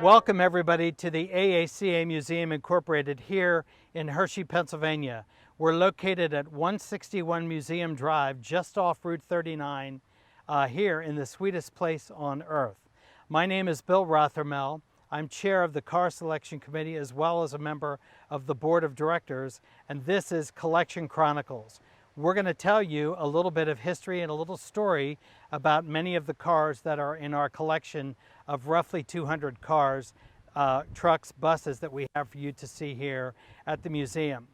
Welcome everybody to the AACA Museum Incorporated here in Hershey, Pennsylvania. We're located at 161 Museum Drive, just off Route 39, here in the sweetest place on earth. My name is Bill Rothermel. I'm chair of the Car Selection Committee as well as a member of the Board of Directors, and this is Collection Chronicles. We're going to tell you a little bit of history and a little story about many of the cars that are in our collection of roughly 200 cars, trucks, buses that we have for you to see here at the museum.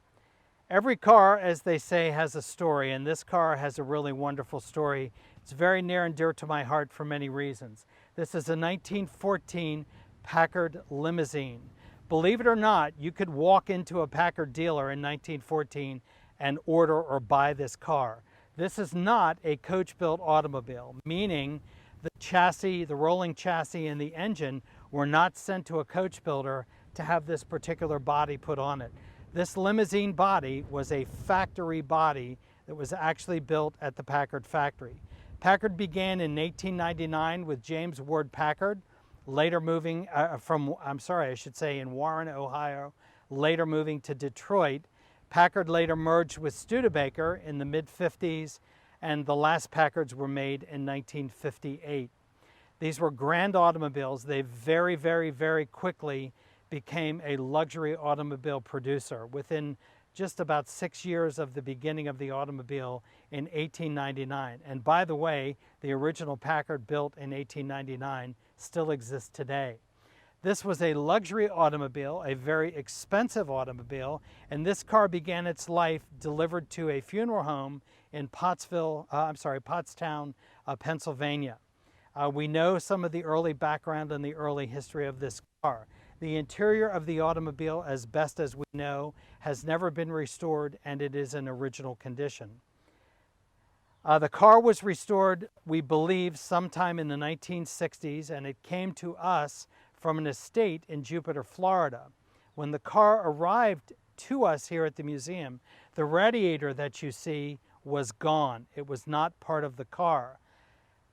Every car, as they say, has a story, and this car has a really wonderful story. It's very near and dear to my heart for many reasons. This is a 1914 Packard Limousine. Believe it or not, you could walk into a Packard dealer in 1914 and order or buy this car. This is not a coach-built automobile, meaning the chassis, the rolling chassis and the engine were not sent to a coach builder to have this particular body put on it. This limousine body was a factory body that was actually built at the Packard factory. Packard began in 1899 with James Ward Packard, later moving in Warren, Ohio, later moving to Detroit. Packard later merged with Studebaker in the mid-50s, and the last Packards were made in 1958. These were grand automobiles. They very, very, very quickly became a luxury automobile producer. Within just about 6 years of the beginning of the automobile in 1899. And by the way, the original Packard built in 1899 still exists today. This was a luxury automobile, a very expensive automobile, and this car began its life delivered to a funeral home in Pottstown, Pennsylvania. We know some of the early background and the early history of this car. The interior of the automobile, as best as we know, has never been restored, and it is in original condition. The car was restored, we believe, sometime in the 1960s, and it came to us from an estate in Jupiter, Florida. When the car arrived to us here at the museum, the radiator that you see was gone. It was not part of the car.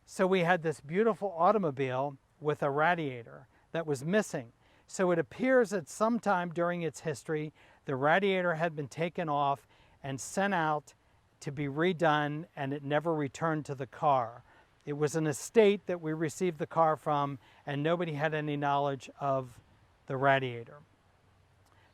So we had this beautiful automobile with a radiator that was missing. So it appears that sometime during its history, the radiator had been taken off and sent out to be redone, and it never returned to the car. It was an estate that we received the car from, and nobody had any knowledge of the radiator.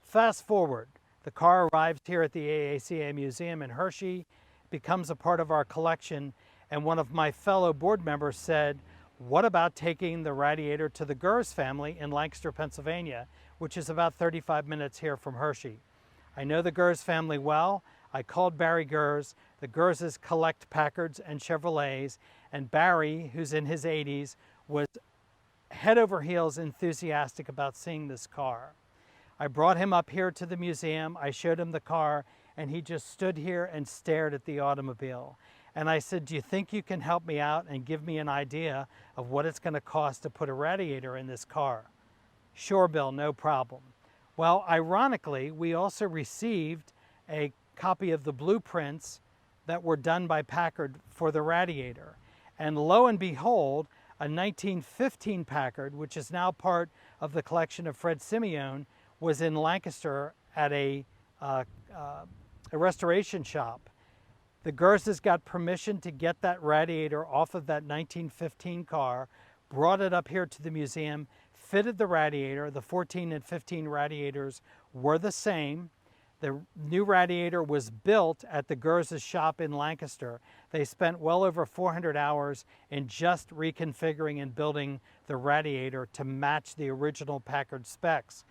Fast forward, the car arrives here at the AACA Museum in Hershey, becomes a part of our collection, and one of my fellow board members said, what about taking the radiator to the Gers family in Lancaster, Pennsylvania, which is about 35 minutes here from Hershey. I know the Gers family well. I called Barry Gers. The Gerses collect Packards and Chevrolets, and Barry, who's in his 80s, was head over heels enthusiastic about seeing this car. I brought him up here to the museum. I showed him the car, and he just stood here and stared at the automobile. And I said, do you think you can help me out and give me an idea of what it's going to cost to put a radiator in this car? Sure, Bill, no problem. Well, ironically, we also received a copy of the blueprints that were done by Packard for the radiator. And lo and behold, a 1915 Packard, which is now part of the collection of Fred Simeone, was in Lancaster at a restoration shop. The Gerses got permission to get that radiator off of that 1915 car, brought it up here to the museum, fitted the radiator. The 14 and 15 radiators were the same. The new radiator was built at the Gerses shop in Lancaster. They spent well over 400 hours in just reconfiguring and building the radiator to match the original Packard specs.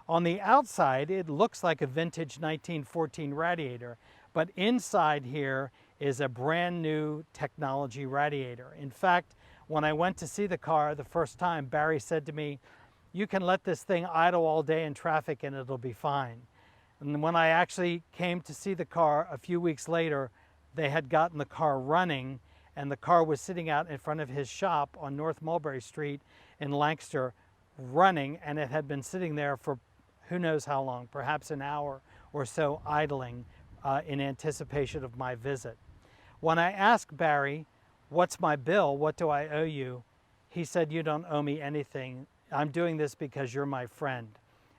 On the outside, it looks like a vintage 1914 radiator, but inside here is a brand new technology radiator. In fact, when I went to see the car the first time, Barry said to me, you can let this thing idle all day in traffic and it'll be fine. And when I actually came to see the car a few weeks later, they had gotten the car running, and the car was sitting out in front of his shop on North Mulberry Street in Lancaster running, and it had been sitting there for who knows how long, perhaps an hour or so idling in anticipation of my visit. When I asked Barry, what's my bill, what do I owe you? He said, you don't owe me anything. I'm doing this because you're my friend.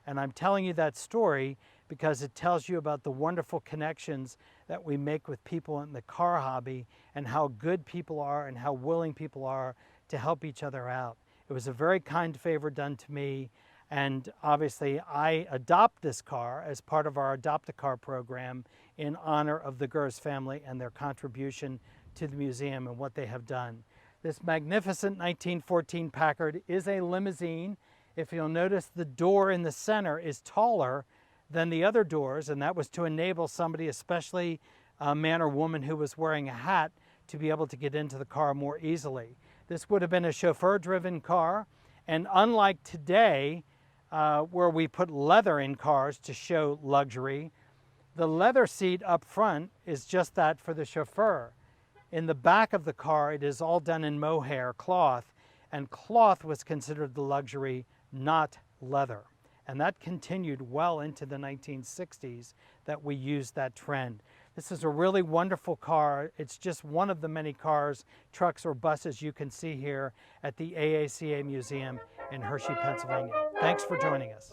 And I'm telling you that story because it tells you about the wonderful connections that we make with people in the car hobby and how good people are and how willing people are to help each other out. It was a very kind favor done to me, and obviously I adopt this car as part of our Adopt a Car program in honor of the Gers family and their contribution to the museum and what they have done. This magnificent 1914 Packard is a limousine. If you'll notice, the door in the center is taller than the other doors, and that was to enable somebody, especially a man or woman who was wearing a hat, to be able to get into the car more easily. This would have been a chauffeur-driven car, and unlike today, where we put leather in cars to show luxury, the leather seat up front is just that for the chauffeur. In the back of the car, it is all done in mohair, cloth, and cloth was considered the luxury, not leather. And that continued well into the 1960s that we used that trend. This is a really wonderful car. It's just one of the many cars, trucks, or buses you can see here at the AACA Museum in Hershey, Pennsylvania. Thanks for joining us.